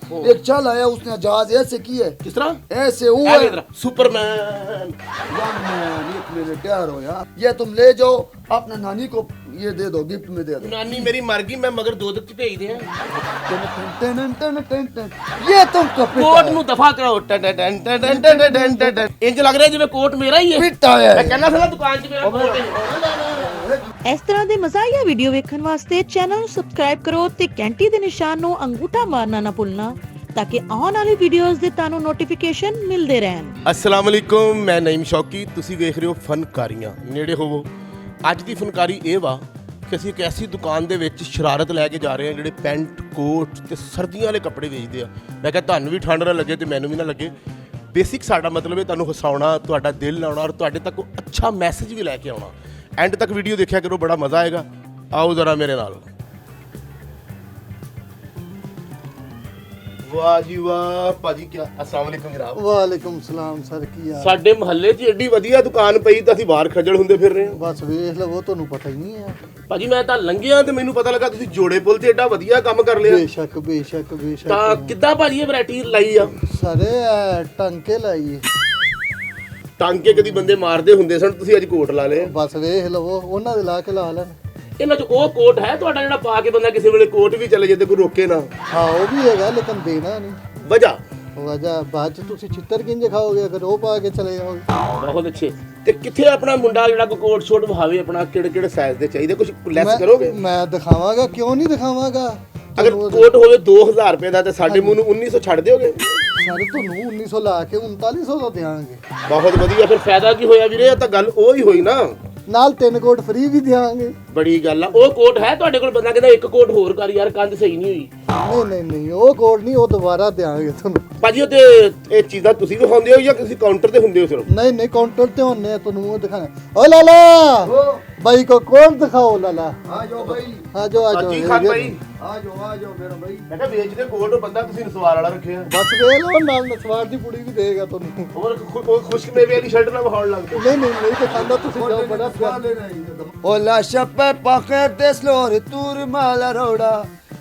एक चल आया उसने जहाज ऐसे की है। किस तरह? ऐसे वो है सुपरमैन। एक मिनट यार हो यार, ये तुम ले जाओ अपने नानी को, ये दे दो, गिफ्ट में दे दो। नानी मेरी मर गई, मैं मगर दो च भेज दे। ये तुम तो कोट ਨੂੰ ਦਫਾ ਕਰਾਓ। ਇੰਜ ਲੱਗ ਰਿਹਾ ਜਿਵੇਂ ਕੋਟ ਮੇਰਾ ਹੀ ਹੈ। पिटा ਮੈਂ है ਕਹਿੰਦਾ ਸੀ ਨਾ ਦੁਕਾਨ 'ਚ ਮੇਰਾ ਕੋਟ ਹੈ। ਇਸ ਤਰ੍ਹਾਂ ਦੇ ਮਜ਼ਾਹੀਆ ਵੀਡੀਓ ਵੇਖਣ ਵਾਸਤੇ ਚੈਨਲ ਨੂੰ ਸਬਸਕ੍ਰਾਈਬ ਕਰੋ ਤੇ ਘੰਟੀ ਦੇ ਨਿਸ਼ਾਨ ਨੂੰ ਅੰਗੂਠਾ ਮਾਰਨਾ ਨਾ ਭੁੱਲਣਾ ਤਾਂ ਕਿ ਆਉਣ ਵਾਲੀ ਵੀਡੀਓਜ਼ ਦੇ ਤੁਹਾਨੂੰ ਨੋਟੀਫਿਕੇਸ਼ਨ ਮਿਲਦੇ ਰਹਿਣ। अस्सलाम वालेकुम, मैं नईम शौकी, ਤੁਸੀਂ ਵੇਖ ਰਹੇ ਹੋ ਫਨਕਾਰੀਆਂ। ਨੇੜੇ ਹੋਵੋ। ਅੱਜ ਦੀ ਫਨਕਾਰੀ ਇਹ ਵਾ ਕਿ ਅਸੀਂ ਇੱਕ ਐਸੀ ਦੁਕਾਨ ਦੇ ਵਿੱਚ ਸ਼ਰਾਰਤ ਲੈ ਕੇ ਜਾ ਰਹੇ ਹਾਂ ਜਿਹੜੇ ਪੈਂਟ ਕੋਟ ਤੇ ਸਰਦੀਆਂ ਵਾਲੇ ਕੱਪੜੇ ਵੇਚਦੇ ਆ। ਮੈਂ ਕਿਹਾ ਤੁਹਾਨੂੰ ਵੀ ਠੰਡ ਨਾ ਲੱਗੇ ਤੇ ਮੈਨੂੰ ਵੀ ਨਾ ਲੱਗੇ। ਬੇਸਿਕ ਸਾਡਾ ਮਤਲਬ ਹੈ ਤੁਹਾਨੂੰ ਹਸਾਉਣਾ, ਤੁਹਾਡਾ ਦਿਲ ਲਾਉਣਾ ਔਰ ਤੁਹਾਡੇ ਤੱਕ ਅੱਛਾ ਮੈਸੇਜ ਵੀ ਲੈ ਕੇ ਆਉਣਾ। ਐਂਡ ਤੱਕ ਵੀਡੀਓ ਦੇਖਿਆ ਕਰੋ, ਬੜਾ ਮਜ਼ਾ ਆਏਗਾ। ਆਓ ਜ਼ਰਾ ਮੇਰੇ ਨਾਲ। ਵਾਹ ਜੀ ਵਾਹ ਭਾਜੀ, ਕੀ अस्सलाम वालेकुम जनाब। वालेकुम सलाम सर की यार। ਸਾਡੇ ਮਹੱਲੇ 'ਚ ਏਡੀ ਵਧੀਆ ਦੁਕਾਨ ਪਈ ਤਾਂ ਅਸੀਂ ਬਾਹਰ ਖੱਜਲ ਹੁੰਦੇ ਫਿਰ ਰਹੇ ਹਾਂ। ਬਸ ਵੇਖ ਲਵੋ, ਤੁਹਾਨੂੰ ਪਤਾ ਹੀ ਨਹੀਂ ਹੈ। ਭਾਜੀ ਮੈਂ ਤਾਂ ਲੰਘਿਆ ਤੇ ਮੈਨੂੰ ਪਤਾ ਲੱਗਾ ਤੁਸੀਂ ਜੋੜੇ ਪੁੱਲ 'ਚ ਏਡਾ ਵਧੀਆ ਕੰਮ ਕਰ ਲਿਆ। ਬੇਸ਼ੱਕ ਬੇਸ਼ੱਕ ਬੇਸ਼ੱਕ। ਤਾਂ ਕਿੱਦਾਂ ਭਾਜੀ ਇਹ ਵੈਰਾਈਟੀ ਲਾਈ ਆ? ਸਾਰੇ ਟੰਕੇ ਲਾਈਏ। ਟਾਂਕੇ ਕਦੀ ਬੰਦੇ ਮਾਰਦੇ ਹੁੰਦੇ ਸਨ, ਤੁਸੀਂ ਅੱਜ ਕੋਟ ਲਾ ਲਏ। ਬਸ ਵੇਖ ਲਵੋ, ਉਹਨਾਂ ਦੇ ਲਾ ਕੇ ਲਾ ਲੈਣ। ਇਹਨਾਂ 'ਚ ਉਹ ਕੋਟ ਹੈ ਤੁਹਾਡਾ ਜਿਹੜਾ ਪਾ ਕੇ ਬੰਦਾ ਕਿਸੇ ਵੇਲੇ ਕੋਟ ਵੀ ਚਲੇ ਜੇ ਤੇ ਕੋਈ ਰੋਕੇ ਨਾ? ਹਾਂ ਉਹ ਵੀ ਹੈਗਾ, ਲੇਕਿਨ ਦੇਣਾ ਨਹੀਂ। ਵਜ੍ਹਾ ਬਾਅਦ ਚ ਤੁਸੀਂ ਛਿੱਤਰ ਕਿੰਜ ਖਾਓਗੇ ਅਗਰ ਉਹ ਪਾ ਕੇ ਚਲੇ ਜਾਓਗੇ। ਬਹੁਤ ਅੱਛੇ। ਤੇ ਕਿੱਥੇ ਆਪਣਾ ਮੁੰਡਾ ਜਿਹੜਾ ਕੋਈ ਕੋਟ ਸ਼ੋਟ ਵਹਾਵੇ ਆਪਣਾ, ਕਿਹੜੇ ਕਿਹੜੇ ਸਾਈਜ਼ ਦੇ ਚਾਹੀਦੇ, ਕੁਝ ਲੈਸ ਕਰੋਗੇ? ਮੈਂ ਦਿਖਾਵਾਂਗਾ, ਕਿਉਂ ਨਹੀਂ ਦਿਖਾਵਾਂਗਾ। ਅਗਰ ਕੋਟ ਹੋਵੇ 2000 ਰੁਪਏ ਦਾ ਤੇ ਸਾਡੇ ਮੂੰਹ ਨੂੰ 1900 ਛੱਡ ਦਿਓਗੇ? ਸਾਰੇ ਤੁਹਾਨੂੰ 1900 ਲਾ ਕੇ 3900 ਦਾ ਦੇਵਾਂਗੇ। ਬਹੁਤ ਵਧੀਆ। ਫਿਰ ਫਾਇਦਾ ਕੀ ਹੋਇਆ ਵੀਰੇ? ਤਾਂ ਗੱਲ ਉਹ ਹੀ ਹੋਈ ਨਾ, ਨਾਲ 3 ਕੋਟ ਫ੍ਰੀ ਵੀ ਦੇਵਾਂਗੇ। ਬੜੀ ਗੱਲ ਆ। ਉਹ ਕੋਟ ਹੈ ਤੁਹਾਡੇ ਕੋਲ? ਬੰਦਾ ਕਹਿੰਦਾ ਇੱਕ ਕੋਟ ਹੋਰ ਕਰ ਯਾਰ, ਕੰਧ ਸਹੀ ਨਹੀਂ ਹੋਈ। ਨਹੀਂ ਉਹ ਕੋਟ ਨਹੀਂ, ਉਹ ਦੁਬਾਰਾ ਦੇਵਾਂਗੇ ਤੁਹਾਨੂੰ। ਭਾਜੀ ਉਹ ਤੇ ਇਹ ਚੀਜ਼ਾਂ ਤੁਸੀਂ ਵਿਖਾਉਂਦੇ ਹੋ ਜਾਂ ਤੁਸੀਂ ਕਾਊਂਟਰ ਤੇ ਹੁੰਦੇ ਹੋ ਸਿਰਫ? ਨਹੀਂ ਕਾਊਂਟਰ ਤੇ ਹੁੰਨੇ ਆ, ਤੁਹਾਨੂੰ ਉਹ ਦਿਖਾਣਾ। ਓ ਲਾਲਾ भाई को कोट दिखाओ। लाला आ जाओ भाई, आ जाओ जी खान भाई, आ जाओ मेरा भाई। ਮੈਂ ਕਿਹਾ ਵੇਚਦੇ ਕੋਟ ਬੰਦਾ ਤੁਸੀਂ ਨਸਵਾਰ ਵਾਲਾ ਰੱਖਿਆ। बस वे लो, नाल नसवार दी पुड़ी भी देगा ਤੁਹਾਨੂੰ। ਹੋਰ ਖੁਸ਼ਕ ਮੇਵੇ ਵਾਲੀ ਸ਼ਰਟ ਨਾਲ ਵਿਖਾਉਣ ਲੱਗ ਪਏ। नहीं दिखांदा, ਤੁਸੀਂ ਜਾਓ, ਬੜਾ ਸਵਾਦ ਲੈਣਾ। ਓ ਲਾ ਸ਼ਪੇ ਪਖਰ ਦੇ ਸਲੋਰ ਤੂਰ ਮਾਲਾ ਰੋੜਾ,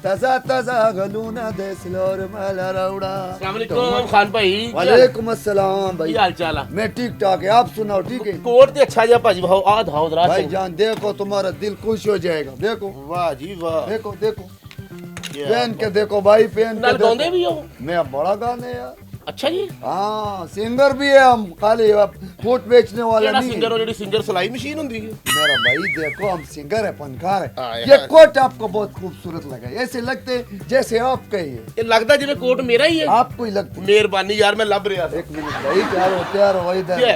ताजा गलूना दे स्लोर माला रौड़ा। अस्सलाम वालेकुम खान भाई। वालेकुम अस्सलाम भाई। हाल चाल है? मैं ठीक ठाक है, आप सुनाओ ठीक है? कोट ते अच्छा जा भाजी भाव आ धाओ जरा भाई जान देखो, तुम्हारा दिल खुश हो जाएगा। देखो वाह जी वाह। देखो पहन के देखो भाई, पहन के गाते भी हो? मैं बड़ा गाने यार। अच्छा जी। हाँ सिंगर भी है हम, खाली कोट बेचने वाले नहीं। सिंगर हो, सिंगर सिलाई मशीन होती है मेरा भाई। देखो हम सिंगर है, फनकार है। हाँ, ये कोट आपको बहुत खूबसूरत लगा, ऐसे लगते जैसे आपका ही है। ये लगता जिਵੇਂ कोट मेरा ही है। आपको ही लगता। मेहरबानी यार, मैं लब रहा था। एक मिनट भाई, तैयार हो इधर।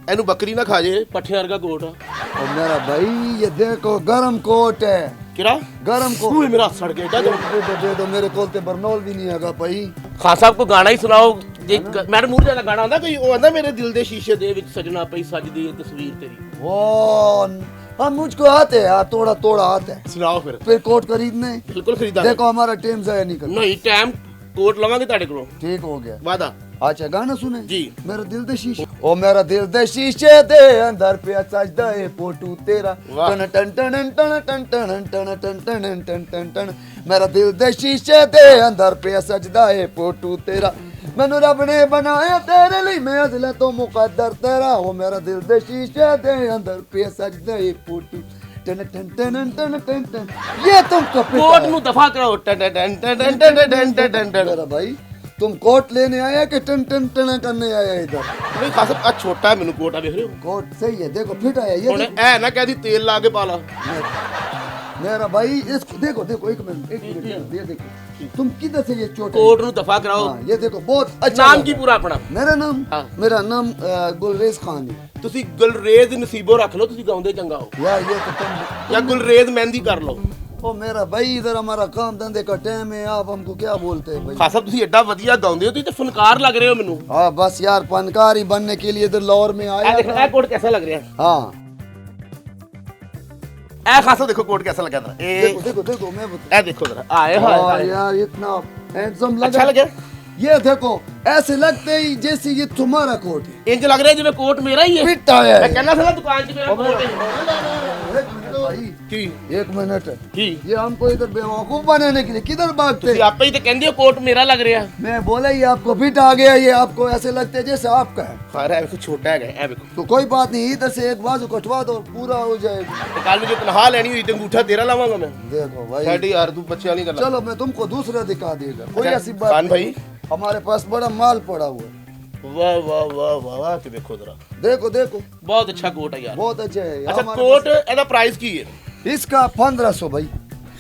ਇਹਨੂੰ ਬੱਕਰੀ ਨਾ ਖਾ ਜੇ, ਪੱਠੇ ਵਰਗਾ ਕੋਟ ਆ। और मेरा भाई ये देखो गरम कोट है। ਕਿਹੜਾ गरम कोट? ਓਏ ਮੇਰਾ ਸੜ ਗਿਆ। दे दो मेरे कोल ते बरनौल भी नहीं हैगा भाई। ਖਾਨ ਸਾਹਿਬ ਕੋ ਗਾਣਾ ਹੀ ਸੁਣਾਓ। ਮੈਡਮ ਮੂਰ ਦਾ ਗਾਣਾ ਹੁੰਦਾ ਕੋਈ, ਉਹ ਆਂਦਾ ਮੇਰੇ ਦਿਲ ਦੇ ਸ਼ੀਸ਼ੇ ਦੇ ਵਿੱਚ ਸਜਣਾ ਪਈ ਸਜਦੀ ਏ ਤਸਵੀਰ ਤੇਰੀ। वो हम मुझको आते हैं यार, थोड़ा आता है। ਸੁਣਾਓ फिर कोट खरीदने। बिल्कुल खरीदा। देखो हमारा टाइम जाया नहीं करना। नहीं टाइम कोट लवांगे ਤੁਹਾਡੇ ਕੋਲੋਂ। ठीक हो गया, वादा। अच्छा गाना सुने जी। मेरा दिल दे शीशे, ओ मेरा दिल दे शीशे दे अंदर पे सजदा है फोटो तेरा। टन टन टन टन टन टन टन टन टन टन टन टन। मेरा दिल दे शीशे दे अंदर पे सजदा है फोटो तेरा। मैनू रब ने बनाया तेरे लिए, मैं अज़ला तो मुकद्दर तेरा। ओ मेरा दिल दे शीशे दे अंदर पे सजदा है फोटो टन टन टन टन टन टन। ये तुमको कोट ਨੂੰ ਦਫਾ ਕਰਾਓ। टन टन टन टन टन टन टन। मेरा भाई तुम कोट लेने आया कि टन टन टन करने आया इधर? ਨਹੀਂ ਖਾਸ ਆ ਛੋਟਾ ਹੈ ਮੈਨੂੰ ਕੋਟ ਆ ਵੇਖ ਰਹੇ ਹੋ। कोट सही है, देखो फिट आया ये। ਹੁਣ ਐ ਨਾ ਕਹਦੀ ਤੇਲ ਲਾ ਕੇ ਪਾ ਲਾ। मेरा भाई इसको देखो एक मिनट ये देखो, तुम किधर से ये चोट? ਕੋਟ ਨੂੰ ਦਫਾ ਕਰਾਓ। हाँ, ये देखो बहुत अच्छा। ਨਾਮ ਕੀ ਪੂਰਾ ਆਪਣਾ? मेरा नाम हाँ। मेरा नाम गुलरेज खान है ਤੁਸੀਂ ਗੁਲਰੇਜ਼ ਨਸੀਬੋ ਰੱਖ ਲਓ, ਤੁਸੀਂ ਗਾਉਂਦੇ ਚੰਗਾ ਹੋ। यार। ये तो तुम ਜਾਂ ਗੁਲਰੇਜ਼ ਮਹਿੰਦੀ ਕਰ ਲਓ। ओ मेरा भाई, इधर हमारा काम धंधे का टाइम है, आप हमको क्या बोलते हैं भाई? ਖਾਸ ਸਾਹਿਬ ਤੁਸੀਂ ਐਡਾ ਵਧੀਆ ਗਾਉਂਦੇ ਹੋ, ਤੁਸੀਂ ਤੇ ਫਨਕਾਰ ਲੱਗ ਰਹੇ ਹੋ ਮੈਨੂੰ। हाँ बस यार, फनकार ही बनने के लिए इधर लाहौर में आया ਇਹ ਦੇਖੋ था। ਇਹ ਕੋਟ कैसा लग रहा है? हाँ ਇਹ ਖਾਸ ਸਾਹਿਬ ਦੇਖੋ ਕੋਟ कैसा लगा था? देखो देखो देखो मैं ਇਹ ਦੇਖੋ जरा। ਆਏ हाँ ਹਾਏ। यार इतना हैंडसम लगा। अच्छा लगे? ये देखो ऐसे लगते ही जैसे ये तुम्हारा कोट है। ਇੰਜ ਲੱਗ ਰਿਹਾ ਜਿਵੇਂ ਕੋਟ ਮੇਰਾ ਹੀ ਹੈ। फिट आया ਮੈਂ है। ਕਹਿੰਦਾ ਸੀ ਨਾ ਦੁਕਾਨ 'ਚ ਮੇਰਾ ਕੋਟ ਹੈ। भाई ਕੀ 1 मिनट ਕੀ ये हमको इधर बेवकूफ बनाने के लिए किधर भागते ਤੁਸੀਂ ਆਪੇ ਹੀ ਤਾਂ ਕਹਿੰਦੇ ਹੋ ਕੋਟ ਮੇਰਾ ਲੱਗ ਰਿਹਾ मैं बोला ये आपको फिट आ गया ये आपको ऐसे लगते है जैसे आपका है ਸਾਰਾ ਇਹ ਵੇਖੋ ਛੋਟਾ ਹੈਗਾ ਇਹ ਵੇਖੋ तो कोई बात नहीं इधर से एक बाजू कटवा दो पूरा हो जाएगा ਤੇ ਕੱਲ ਨੂੰ ਜੇ ਤਨਖਾਹ ਲੈਣੀ ਹੋਈ ਤੇ ਅੰਗੂਠਾ ਤੇਰਾ ਲਾਵਾਂਗਾ ਮੈਂ देखो भाई ਸਾਡੇ ਯਾਰ ਤੂੰ ਬੱਚਿਆਂ ਨਹੀਂ ਗੱਲਾਂ चलो मैं तुमको दूसरा दिखा देगा कोई ऐसी बात खान भाई नहीं। हमारे पास बड़ा माल पड़ा हुआ है ਵਾਹ ਵਾਹ ਵਾਹ ਵਾਹ ਵਾਹ ਤੇ ਵੇਖੋ ਜਰਾ देखो देखो ਬਹੁਤ ਅੱਛਾ ਕੋਟ ਹੈ ਯਾਰ बहुत अच्छा है ਅੱਛਾ हमारे ਕੋਟ ਇਹਦਾ ਪ੍ਰਾਈਸ ਕੀ ਹੈ पास- इसका 1500 भाई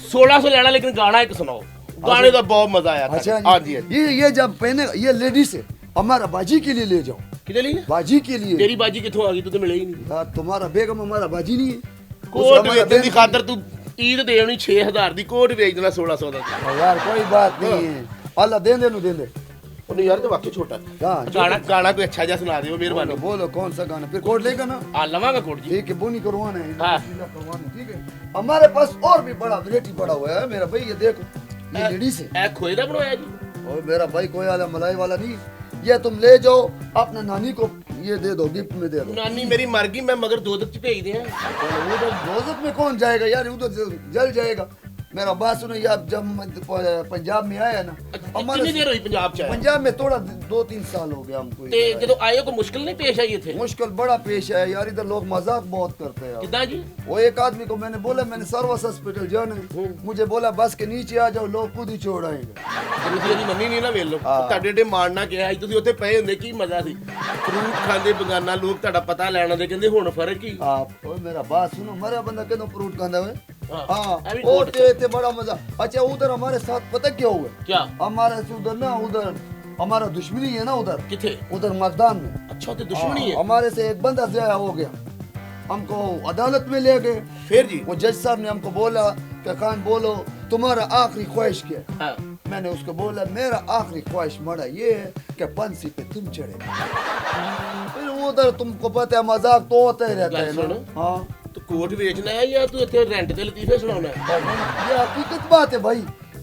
1600 ਲੈਣਾ ਲੇਕਿन ਗਾਣਾ ਇੱਕ ਸੁਣਾਓ ਗਾਣੇ ਦਾ ਬਹੁਤ ਮਜ਼ਾ ਆਇਆ अच्छा ਹਾਂਜੀ ये जब पहने ये लेडीज है हमारा बाजी के लिए ले जाओ ਕਿਹਦੇ ਲਈ बाजी के लिए ਤੇਰੀ ਬਾਜੀ ਕਿੱਥੋਂ ਆ ਗਈ ਤੂੰ ਤਾਂ ਮਿਲੇ ਹੀ ਨਹੀਂ यार तुम्हारा बेगम हमारा बाजी नहीं है ਕੋਟ हमारा ਵੇਚਣ ਦੀ बेगम- ਖਾਤਰ ਤੂੰ ਈਦ ਦੇਣੀ 6000 ਦੀ ਕੋਟ ਵੇਚ ਦੇਣਾ 1600 ਦਾ यार कोई बात नहीं है अल्लाह दे दे ਉਹਨੇ ਯਾਰ ਤੇ ਵਾਕਈ ਛੋਟਾ हाँ, ਗਾਣਾ ਕੋਈ ਅੱਛਾ ਜਿਹਾ ਸੁਣਾ ਦਿਓ ਮਿਹਰਬਾਨੀ बोलो कौन सा गाना फिर कोड लेगा ना ਆ ਲਵਾਂਗਾ ਕੋਟ ਜੀ ठीक है बोनी करवाना है हाँ। बिस्मिल्लाह करवाना है, ठीक है हमारे पास और भी बड़ा वैरायटी पड़ा हुआ है मेरा भाई ये देखो ये लेडीज है ਇਹ ਖੋਏ ਦਾ ਬਣਾਇਆ ਜੀ और मेरा भाई कोई वाला मलाई वाला नहीं ये तुम ले जाओ अपने नानी को ये दे दो गिफ्ट में दे दो ਨਾਨੀ ਮੇਰੀ ਮਰ ਗਈ ਮੈਂ ਮਗਰ ਦੋਦਕ ਚ ਭੇਜ ਦਿਆਂ उधर रोजक में कौन जाएगा यार उधर जल जाएगा मेरा बात सुनो ये आप जब पंजाब में आया ना ਕਿੰਨੀ ਦੇਰ ਹੋਈ ਪੰਜਾਬ ਚ ਆਇਆ पंजाब में थोड़ा 2-3 साल हो गया हमको ਤੇ इधर आए। ਜਦੋਂ ਆਏ ਕੋਈ ਮੁਸ਼ਕਲ ਨਹੀਂ ਪੇਸ਼ ਆਈ ਇੱਥੇ मुश्किल बड़ा पेश है यार इधर लोग मजाक बहुत करते हैं ਕਿੱਦਾਂ ਜੀ वो एक आदमी को मैंने बोला मैंने सर्वस हॉस्पिटल जाना है मुझे बोला बस के नीचे आ जाओ लोग खुद ही छोड़ आएंगे ਤੁਸੀਂ ਉਹਦੀ ਮੰਨੀ ਨਹੀਂ ਨਾ ਵੇਖ ਲਓ ਹਾਂ। ਤੁਹਾਡੇ ਏਡੇ ਮਾਰਨਾ ਕਿਹਾ ਸੀ ਤੁਸੀਂ ਉੱਥੇ ਪਏ ਹੁੰਦੇ ਕੀ ਮਜ਼ਾ ਸੀ ਫਰੂਟ ਖਾਂਦੇ ਬਗਾਨਾ ਲੋਕ ਤੁਹਾਡਾ ਪਤਾ ਲੈਣ ਆਉਂਦੇ ਕਹਿੰਦੇ ਹੁਣ ਫਰਕ ਹੀ आप ओए मेरा बात सुनो मरा बंदा कहना फ्रूट खांदा है हाँ, हाँ अभी वो बहुत ते बड़ा मजा अच्छा उधर हमारे साथ पता क्या हुआ क्या हमारे से उधर ना उधर हमारा दुश्मनी है ना उधर ਕਿੱਥੇ उधर मर्दान में ਅੱਛਾ ਤੇ ਦੁਸ਼ਮਣੀ ਹੈ हमारे से एक बंदा ज़ाया हो गया हमको अदालत में ले गए ਫਿਰ ਜੀ वो जज साहब ने हमको बोला कि खान बोलो तुम्हारा आखिरी ख्वाहिश क्या है ਹਾਂ मैंने उसको बोला मेरा आखिरी ख्वाहिश मरा ये है कि फांसी पे तुम चढ़े फिर उधर तुमको पता है मजाक तो होता ही रहता है सुनो। ना हाँ ਤੂੰ ਕੋਟ ਵੇਚਣਾ ਹੈ ਜਾਂ ਤੂੰ ਇੱਥੇ ਰੈਂਟ ਤੇ ਲਤੀਫੇ ਸੁਣਾਉਣਾ ਹੈ ये हकीकत बात है भाई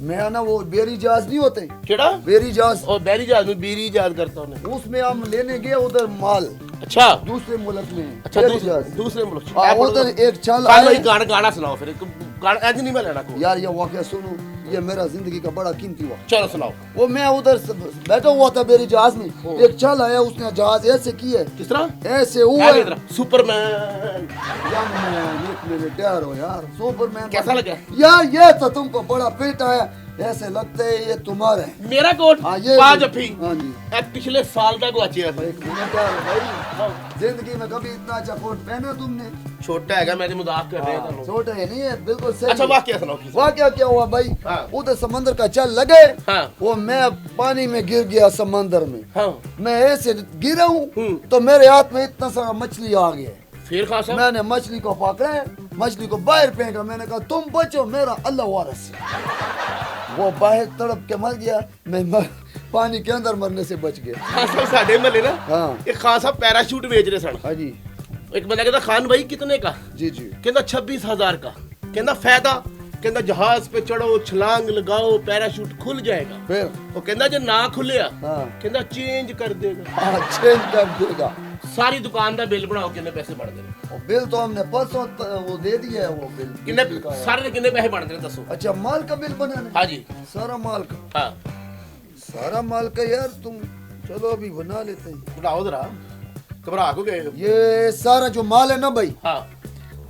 मैं ना वो बेरी जहाज नहीं होते ਕਿਹੜਾ बेरी जहाज ਉਹ ਬੈਰੀ ਜਹਾਜ਼ ਨੂੰ ਬੀਰੀ ਯਾਦ ਕਰਤਾ ਉਹਨੇ उसमें हम लेने गए उधर माल ਅੱਛਾ दूसरे मुल्क में ਅੱਛਾ बेरी जहाज ਦੂਸਰੇ ਮੁਲਕ ਚ हाँ, उधर एक छल ਕਾਨ ਭਾਈ आए ਗਾਣਾ ਸੁਣਾਓ ਫਿਰ ਇੱਕ ਗਾਣਾ ਅੱਜ ਨਹੀਂ ਮੈਂ ਲੈਣਾ ਕੋਈ यार ये वाकया सुनो ये मेरा जिंदगी का बड़ा कीमती हुआ ਚਲੋ ਸੁਣਾਓ वो मैं उधर बैठा हुआ था बेरी जहाज में एक छल आया उसने जहाज ऐसे किया ਕਿਸ ਤਰ੍ਹਾਂ ऐसे हुआ ਐਵੇਂ ਤਰ੍ਹਾਂ ਸੁਪਰਮੈਨ यार मैं एक मिनट तैयार हो यार सुपरमैन कैसा लगा? यार ये तो तुमको बड़ा पेट आया ऐसे लगता है ये तुम्हारा है ਮੇਰਾ ਕੋਟ हाँ ये ਪਾ ਜੱਫੀ हाँ जी ਇਹ ਪਿਛਲੇ ਸਾਲ ਦਾ ਗਵਾਚਿਆ ਸੀ एक मिनट यार भाई जिंदगी में कभी इतना अच्छा कोट पहना तुमने ਛੋਟਾ ਹੈਗਾ ਮੈਂ ਤੇ ਮਜ਼ਾਕ ਕਰ ਰਿਹਾ ਤੁਹਾਨੂੰ छोटा है नहीं है बिल्कुल सही ਅੱਛਾ ਵਾਕਿਆ ਸੁਣਾਓ ਕੀ वहाँ क्या हुआ भाई हाँ। उधर समंदर का चल लगे हाँ। वो मैं पानी में गिर गया समंदर में ਹਾਂ मैं ऐसे गिरा हूँ हम्म। तो मेरे हाथ में इतना सारा मछली आ गया ਫਿਰ ਖਾਨ ਸਾਹਿਬ मैंने मछली को पकड़ा मछली को बाहर फेंका मैंने कहा तुम बचो मेरा अल्लाह वारस है। वो बाहर तड़प के मर गया पानी के अंदर मरने से बच गया ਖਾਨ ਸਾਹਿਬ ਸਾਡੇ ਮਹੱਲੇ ਨਾ हाँ ਇੱਕ ਖਾਨ ਸਾਹਿਬ ਪੈਰਾਸ਼ੂਟ ਵੇਚ ਰਹੇ ਸਨ हाँ जी ਇੱਕ ਬੰਦਾ ਕਹਿੰਦਾ ਖਾਨ ਭਾਈ ਕਿਤਨੇ का जी जी ਕਹਿੰਦਾ 26000 का ਕਹਿੰਦਾ फायदा ਕਹਿੰਦਾ ਜਹਾਜ਼ पे चढ़ो छलांग लगाओ पैराशूट खुल जाएगा फिर ਉਹ ਕਹਿੰਦਾ ਜੇ ਨਾ ਖੁੱਲਿਆ हाँ ਕਹਿੰਦਾ ਚੇਂਜ ਕਰ ਦੇਗਾ हाँ चेंज कर देगा ਸਾਰੀ ਦੁਕਾਨ ਦਾ ਬਿੱਲ ਬਣਾਓ ਕਿੰਨੇ ਪੈਸੇ ਬਣਦੇ ਨੇ और बिल तो हमने परसों वो दे दिया है वो बिल ਕਿੰਨੇ बिल का है। ਸਾਰੇ ਦੇ ਕਿੰਨੇ ਪੈਸੇ ਬਣਦੇ ਨੇ ਦੱਸੋ अच्छा माल का बिल बनाना ਹਾਂਜੀ सारा माल का ਹਾਂ सारा माल का यार तुम चलो अभी बना लेते हैं ਬਣਾਓ ਜਰਾ ਘਬਰਾ ਕੋ ਗਏ ਹੋ? ये सारा जो माल है ना भाई ਹਾਂ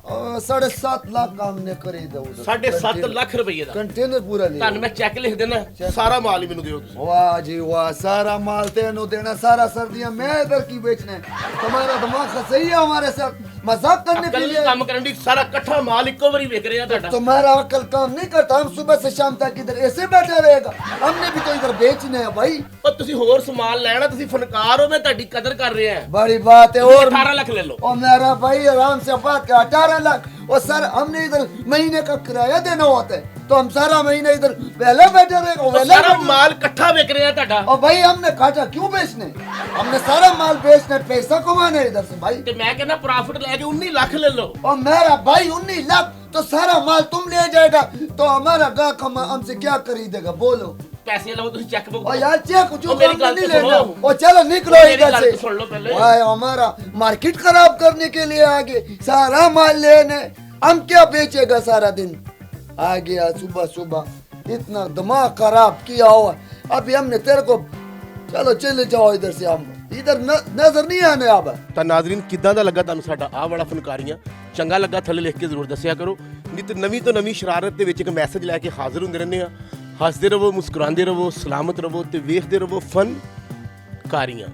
7.5 लाख का हमने खरीदा उधर 7.5 ਲੱਖ ਰੁਪਏ ਦਾ कंटेनर पूरा लिया ਤੁਹਾਨੂੰ ਮੈਂ ਚੈੱਕ ਲਿਖ ਦੇਣਾ ਸਾਰਾ ਮਾਲ ਹੀ ਮੈਨੂੰ ਦਿਓ ਤੁਸੀਂ वाह जी वाह सारा माल तेनू देना सारा सर्दियां मैं इधर की बेचना है तुम्हारा दिमाग सही है हमारे साथ मजाक करने के ਕੱਲ लिए ਕੰਮ ਕਰਨ ਦੀ ਸਾਰਾ ਇਕੱਠਾ ਮਾਲ ਇੱਕੋ ਵਾਰੀ ਵਿਕ ਰਿਹਾ ਤੁਹਾਡਾ तुम्हारा अकल काम नहीं करता हम सुबह से शाम तक इधर ऐसे बैठा रहेगा हमने भी तो इधर बेचना है भाई ਉਹ ਤੁਸੀਂ ਹੋਰ ਸਮਾਨ ਲੈਣਾ ਤੁਸੀਂ ਫਨਕਾਰ ਹੋ ਮੈਂ ਤੁਹਾਡੀ ਕਦਰ ਕਰ ਰਿਹਾ ਹਾਂ बड़ी बात है और 18 ਲੱਖ ਲੈ ਲਓ और मेरा भाई आराम से बात कर 18 लाख और सर हमने इधर महीने का किराया देना होता है तो हम सारा महीना इधर पहले बैठे रहेगा ਉਹ पहले ਸਾਰਾ बैठे- ਮਾल ਇਕੱਠਾ ਵਿਕ ਰਿਹਾ ਤੁਹਾਡਾ और भाई हमने घाटा क्यों बेचने हमने सारा माल बेचना है पैसा कमाना है इधर से भाई ਤੇ ਮੈਂ ਕਹਿੰਦਾ प्रॉफिट ਲੈ ਕੇ 19 ਲੱਖ ਲੈ ਲਓ और मेरा भाई 19 लाख तो सारा माल तुम ले जाएगा तो हमारा गाहक हमसे क्या खरीदेगा बोलो ਪੈਸੇ ਲਓ ਤੁਸੀਂ ਚੈੱਕ ਬੁੱਕ और यार चेक जो मेरी हमने गल नहीं तो लेना सुनो। और चलो निकलो मेरी इधर गल से तो सुन लो पहले। भाई हमारा मार्केट खराब करने के लिए आगे सारा माल लेने हम क्या बेचेगा सारा दिन। आ गया सुबह सुबह, इतना दिमाग खराब किया हुआ। अभी हमने तेरे को, चलो चले जाओ इधर से, हम इधर नजर नहीं आने अब। ਤਾਂ ਨਾਜ਼ਰੀਨ ਕਿੱਦਾਂ ਦਾ ਲੱਗਾ ਤੁਹਾਨੂੰ ਸਾਡਾ ਆਹ ਵਾਲਾ ਫਨਕਾਰੀਆਂ? ਚੰਗਾ ਲੱਗਾ ਥੱਲੇ ਲਿਖ ਕੇ ਜ਼ਰੂਰ ਦੱਸਿਆ ਕਰੋ। ਨਿਤ ਨਵੀਂ ਤੋਂ ਨਵੀਂ ਸ਼ਰਾਰਤ ਦੇ ਵਿੱਚ ਇੱਕ ਮੈਸੇਜ ਲੈ ਕੇ ਹਾਜ਼ਰ ਹੁੰਦੇ ਰਹਿੰਦੇ ਆ। ਹੱਸਦੇ ਰਹੋ, ਮੁਸਕਰਾਉਂਦੇ ਰਹੋ, ਸਲਾਮਤ ਰਹੋ ਤੇ ਵੇਖਦੇ ਰਹੋ ਫਨਕਾਰੀਆਂ।